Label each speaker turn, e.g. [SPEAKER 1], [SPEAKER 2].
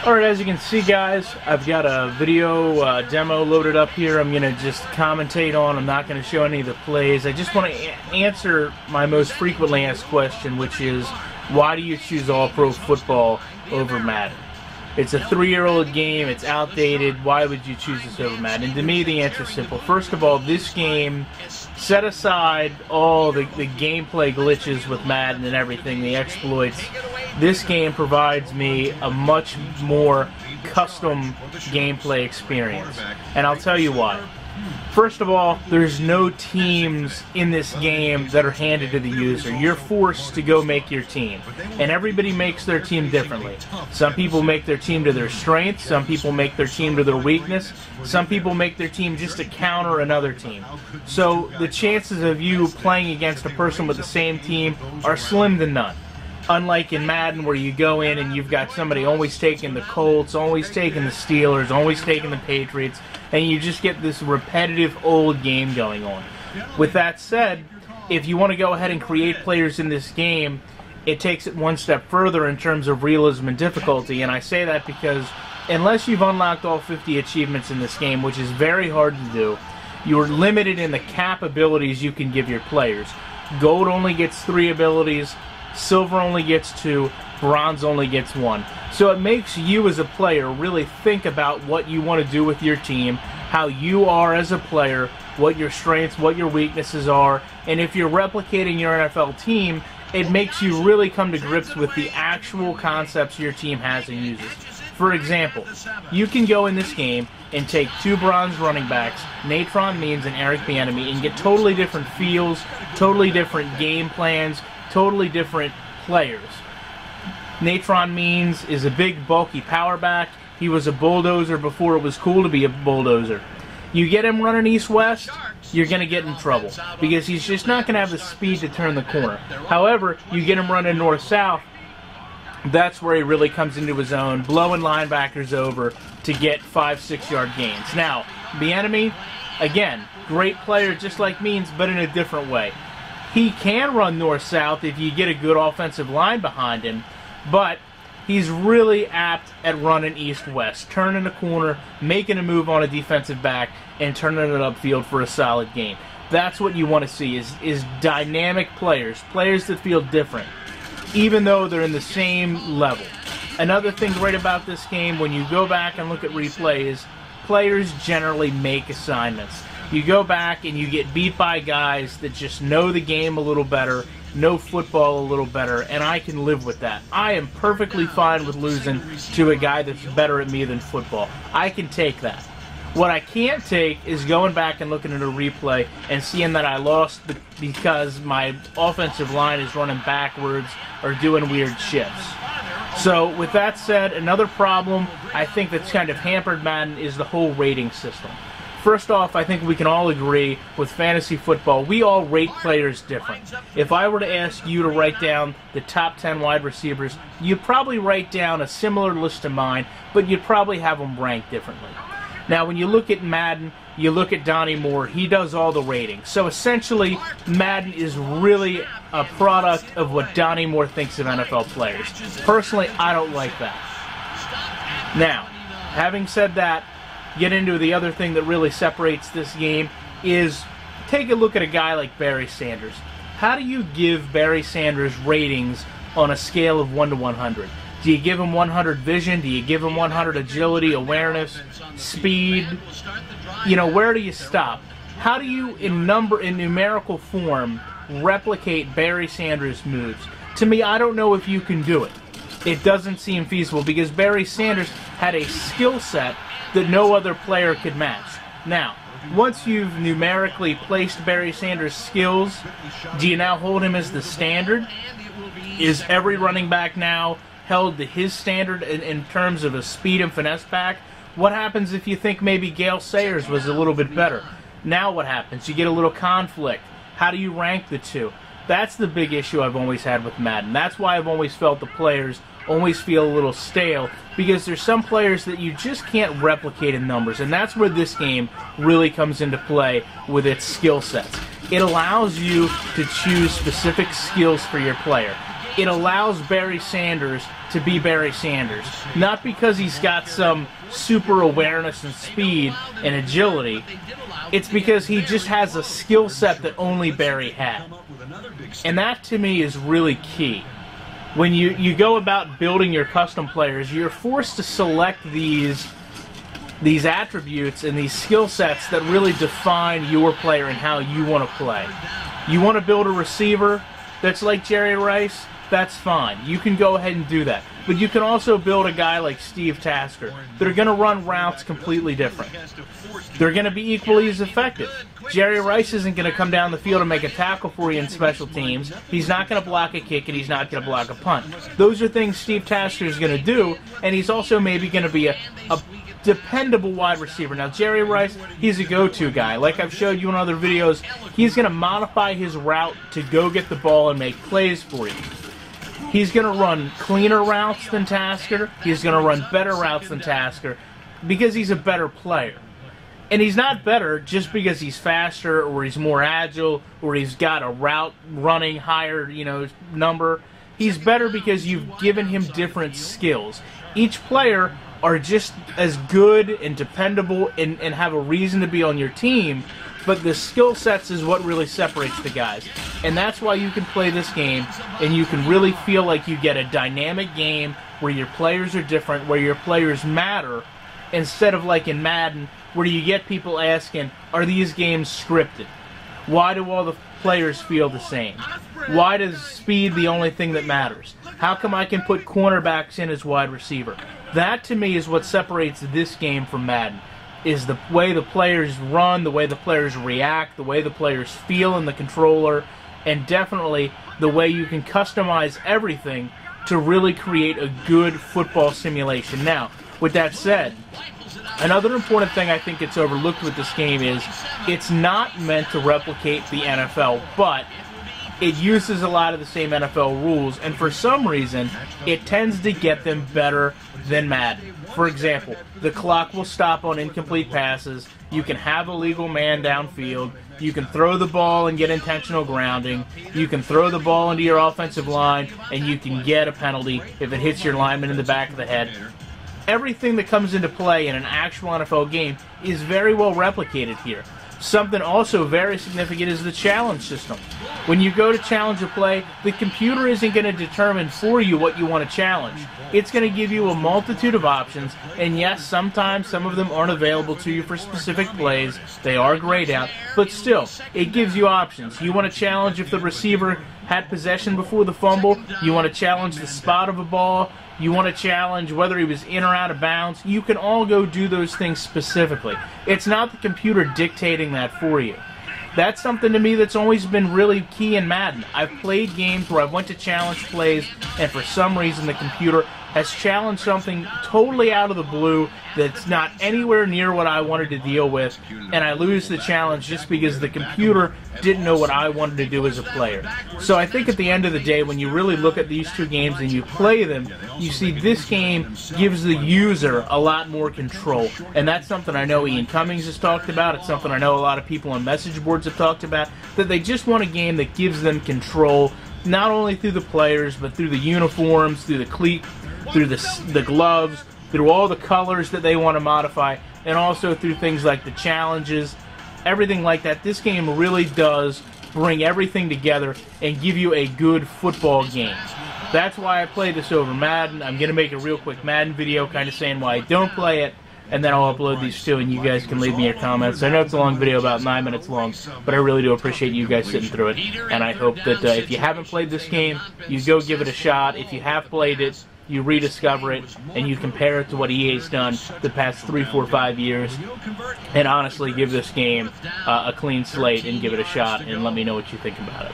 [SPEAKER 1] Alright, as you can see, guys, I've got a video demo loaded up here. I'm going to just commentate on. I'm not going to show any of the plays. I just want to answer my most frequently asked question, which is, why do you choose All-Pro Football over Madden? It's a 3-year-old game. It's outdated. Why would you choose this over Madden? And to me, the answer is simple. First of all, this game, set aside all the gameplay glitches with Madden and everything, the exploits, this game provides me a much more custom gameplay experience. And I'll tell you why. First of all, there's no teams in this game that are handed to the user. You're forced to go make your team. And everybody makes their team differently. Some people make their team to their strength. Some people make their team to their weakness. Some people make their team just to counter another team. So the chances of you playing against a person with the same team are slim to none. Unlike in Madden, where you go in and you've got somebody always taking the Colts, always taking the Steelers, always taking the Patriots, and you just get this repetitive old game going on. With that said, if you want to go ahead and create players in this game, it takes it one step further in terms of realism and difficulty, and I say that because unless you've unlocked all 50 achievements in this game, which is very hard to do, you're limited in the cap abilities you can give your players. Gold only gets 3 abilities, Silver only gets 2, Bronze only gets 1. So it makes you as a player really think about what you want to do with your team, how you are as a player, what your strengths, what your weaknesses are, and if you're replicating your NFL team, it makes you really come to grips with the actual concepts your team has and uses. For example, you can go in this game and take 2 bronze running backs, Natron Means and Eric Bieniemy, and get totally different feels, totally different game plans, totally different players. Natron Means is a big, bulky power back. He was a bulldozer before it was cool to be a bulldozer. You get him running east-west, you're going to get in trouble because he's just not going to have the speed to turn the corner. However, you get him running north-south, that's where he really comes into his own, blowing linebackers over to get 5-6 yard gains. Now, Bieniemy, again, great player just like Means, but in a different way. He can run north-south if you get a good offensive line behind him, but he's really apt at running east-west, turning a corner, making a move on a defensive back, and turning it upfield for a solid gain. That's what you want to see, is dynamic players, players that feel different, even though they're in the same level. Another thing great about this game, when you go back and look at replays, players generally make assignments. You go back and you get beat by guys that just know the game a little better, know football a little better, and I can live with that. I am perfectly fine with losing to a guy that's better at me than football. I can take that. What I can't take is going back and looking at a replay and seeing that I lost because my offensive line is running backwards or doing weird shifts. So with that said, another problem I think that's kind of hampered Madden is the whole rating system. First off, I think we can all agree with fantasy football, we all rate players different. If I were to ask you to write down the top 10 wide receivers, you'd probably write down a similar list to mine, but you'd probably have them ranked differently. Now, when you look at Madden, you look at Donnie Moore, he does all the ratings. So essentially, Madden is really a product of what Donnie Moore thinks of NFL players. Personally, I don't like that. Now, having said that, get into the other thing that really separates this game is take a look at a guy like Barry Sanders. How do you give Barry Sanders ratings on a scale of 1 to 100? Do you give him 100 vision? Do you give him 100 agility, awareness, speed? You know, where do you stop? How do you, in numerical form, replicate Barry Sanders' moves? To me, I don't know if you can do it. It doesn't seem feasible because Barry Sanders had a skill set that no other player could match. Now, once you've numerically placed Barry Sanders' skills, do you now hold him as the standard? Is every running back now held to his standard in terms of a speed and finesse back? What happens if you think maybe Gale Sayers was a little bit better? Now what happens? You get a little conflict. How do you rank the two? That's the big issue I've always had with Madden. That's why I've always felt the players always feel a little stale, because there's some players that you just can't replicate in numbers, and that's where this game really comes into play with its skill sets. It allows you to choose specific skills for your player. it allows Barry Sanders to be Barry Sanders. Not because he's got some super awareness and speed and agility. It's because he just has a skill set that only Barry had. And that, to me, is really key. When you go about building your custom players, you're forced to select these attributes and these skill sets that really define your player and how you want to play. You want to build a receiver that's like Jerry Rice? That's fine. You can go ahead and do that. But you can also build a guy like Steve Tasker that are going to run routes completely different. They're going to be equally as effective. Jerry Rice isn't going to come down the field and make a tackle for you in special teams. He's not going to block a kick, and he's not going to block a punt. Those are things Steve Tasker is going to do, and he's also maybe going to be a dependable wide receiver. Now, Jerry Rice, he's a go-to guy. Like I've showed you in other videos, he's going to modify his route to go get the ball and make plays for you. He's going to run cleaner routes than Tasker. He's going to run better routes than Tasker because he's a better player. And he's not better just because he's faster or he's more agile or he's got a route running higher, number. He's better because you've given him different skills. Each player are just as good and dependable and have a reason to be on your team, but the skill sets is what really separates the guys. And that's why you can play this game and you can really feel like you get a dynamic game where your players are different, where your players matter, instead of like in Madden, where you get people asking, are these games scripted? Why do all the players feel the same? Why does speed the only thing that matters? How come I can put cornerbacks in as wide receiver? That, to me, is what separates this game from Madden, is the way the players run, the way the players react, the way the players feel in the controller, and definitely the way you can customize everything to really create a good football simulation. Now, with that said, another important thing I think gets overlooked with this game is it's not meant to replicate the NFL, but it uses a lot of the same NFL rules, and for some reason, it tends to get them better than Madden. For example, the clock will stop on incomplete passes, you can have a legal man downfield, you can throw the ball and get intentional grounding, you can throw the ball into your offensive line, and you can get a penalty if it hits your lineman in the back of the head. Everything that comes into play in an actual NFL game is very well replicated here. Something also very significant is the challenge system. When you go to challenge a play, the computer isn't going to determine for you what you want to challenge. It's going to give you a multitude of options, and yes, sometimes some of them aren't available to you for specific plays. They are grayed out, but still, it gives you options. You want to challenge if the receiver had possession before the fumble. You want to challenge the spot of a ball. You want to challenge whether he was in or out of bounds. You can all go do those things specifically. It's not the computer dictating that for you. That's something to me that's always been really key in Madden. I've played games where I went to challenge plays, and for some reason the computer has challenged something totally out of the blue that's not anywhere near what I wanted to deal with, and I lose the challenge just because the computer didn't know what I wanted to do as a player. So I think at the end of the day, when you really look at these two games and you play them, you see this game gives the user a lot more control. And that's something I know Ian Cummings has talked about. It's something I know a lot of people on message boards have talked about, that they just want a game that gives them control, not only through the players, but through the uniforms, through the cleat, through the gloves, through all the colors that they want to modify, and also through things like the challenges, everything like that. This game really does bring everything together and give you a good football game. That's why I play this over Madden. I'm going to make a real quick Madden video kind of saying why I don't play it, and then I'll upload these two, and you guys can leave me your comments. I know it's a long video, about 9 minutes long, but I really do appreciate you guys sitting through it, and I hope that if you haven't played this game, you go give it a shot. If you have played it, you rediscover it, and you compare it to what EA's done the past 3, 4, 5 years, and honestly give this game a clean slate and give it a shot, and let me know what you think about it.